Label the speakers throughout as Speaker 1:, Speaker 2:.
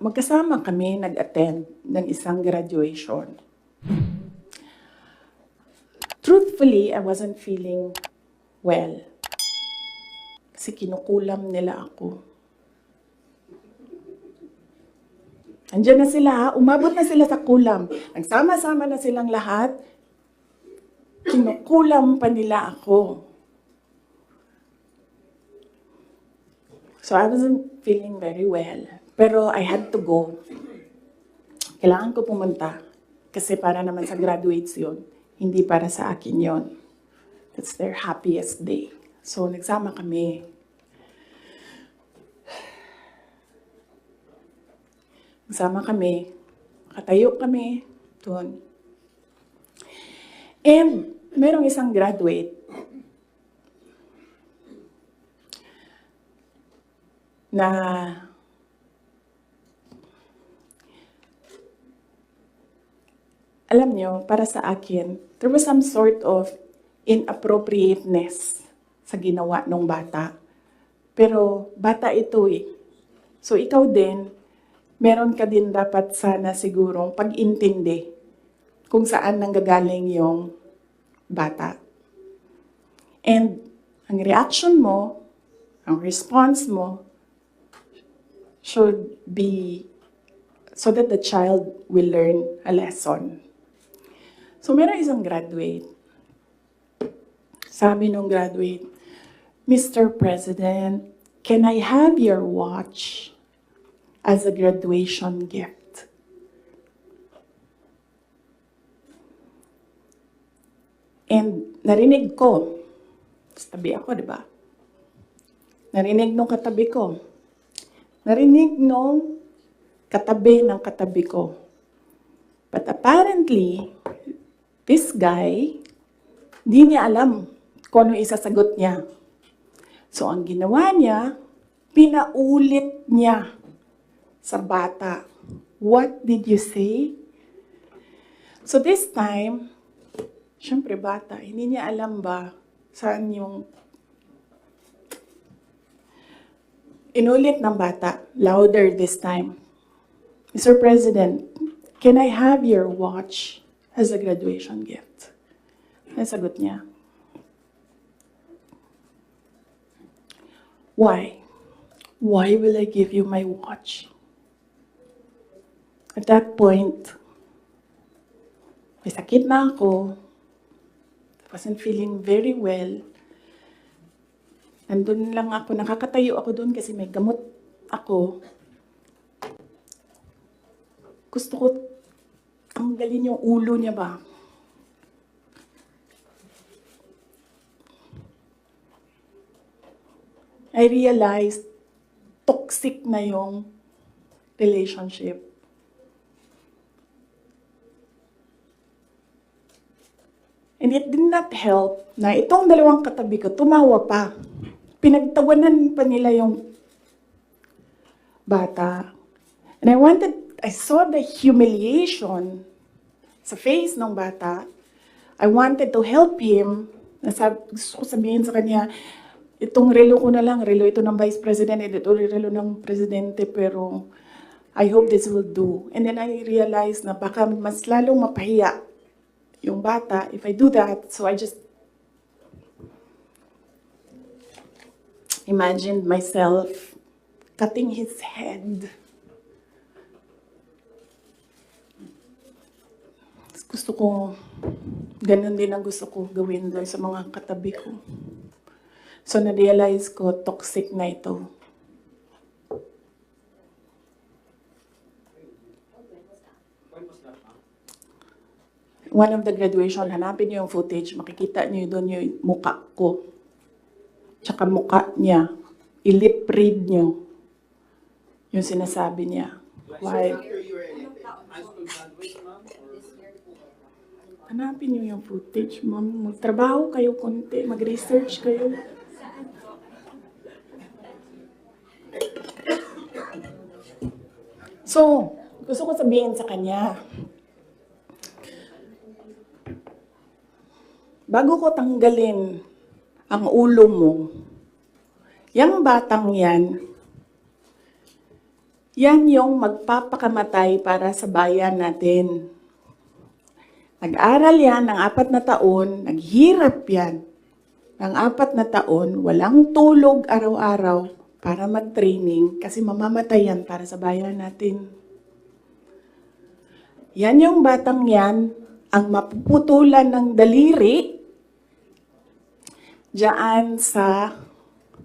Speaker 1: magkasama kami nag-attend ng isang graduation. Truthfully, I wasn't feeling well. Kasi kinukulam nila ako. Andiyan na sila, umabot na sila sa kulam. Nagsama-sama na silang lahat. Kinukulam pa nila ako. So I wasn't feeling very well. Pero I had to go. Kailangan ko pumunta. Kasi para naman sa graduates yun. Hindi para sa akin yun. That's their happiest day. So nagsama kami. Nagsama kami. Katayo kami doon. And merong isang graduate na alam nyo, para sa akin, there was some sort of inappropriateness sa ginawa ng bata. Pero bata ito eh. So ikaw din, meron ka din dapat sana sigurong pag-intindi kung saan nanggagaling yung bata. And ang reaction mo, ang response mo, should be so that the child will learn a lesson. So meron isang graduate. Sabi nung graduate, Mr. President, can I have your watch as a graduation gift? And narinig ko, tabi ako, di ba? Narinig nung katabi ko. Narinig nung katabi ng katabi ko. But apparently, this guy, di niya alam kung ano isasagot niya. So ang ginawa niya, pinaulit niya sa bata. What did you say? So this time, syempre bata, hindi niya alam ba saan yung inulit ng bata, louder this time. Mr. President, can I have your watch as a graduation gift? Nasagot niya. Why? Why will I give you my watch? At that point, may sakit na ako. I wasn't feeling very well. Nandun lang ako, nakakatayo ako doon kasi may gamot ako. Gusto ko tanggalin yung ulo niya ba? I realized toxic na yung relationship. And it did not help na itong dalawang katabi ko, tumawa pa. Pinagtawanan pa nila yung bata. And I saw the humiliation sa face ng bata. I wanted to help him. Gusto ko sabihin sa kanya, itong relo ko na lang, relo ito ng Vice President, ito relo ng Presidente, pero I hope this will do. And then I realized na baka mas lalong mapahiya yung bata if I do that. So I just imagined myself cutting his head. Gusto ko, ganun din ang gusto ko gawin doon sa mga katabi ko. So na-realize ko, toxic na ito. One of the graduation, hanapin niyo yung footage, makikita niyo doon yung mukha ko. Tsaka mukha niya, i-lip read niyo yung sinasabi niya. Why? Hanapin niyo yung footage, ma'am. Magtrabaho kayo konti, mag-research kayo. So, gusto ko sabihin sa kanya, bago ko tanggalin ang ulo mo, yung batang yan, Yan yung magpapakamatay para sa bayan natin. Nag-aral yan ng 4 na taon, naghirap yan ng 4 na taon, walang tulog araw-araw para mag-training kasi mamamatay yan para sa bayan natin. Yan yung batang yan, ang mapuputulan ng daliri diyan sa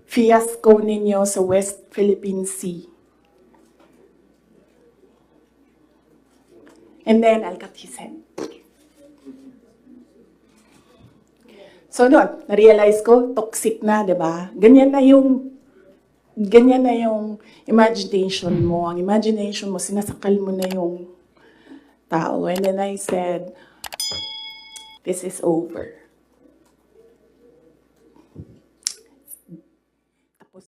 Speaker 1: fiasco ninyo sa West Philippine Sea. And then, I'll cut his head. So, doon, na-realize ko, toxic na, di ba? Ganyan na yung imagination mo. Ang imagination mo, sinasakal mo na yung tao. And then I said, this is over.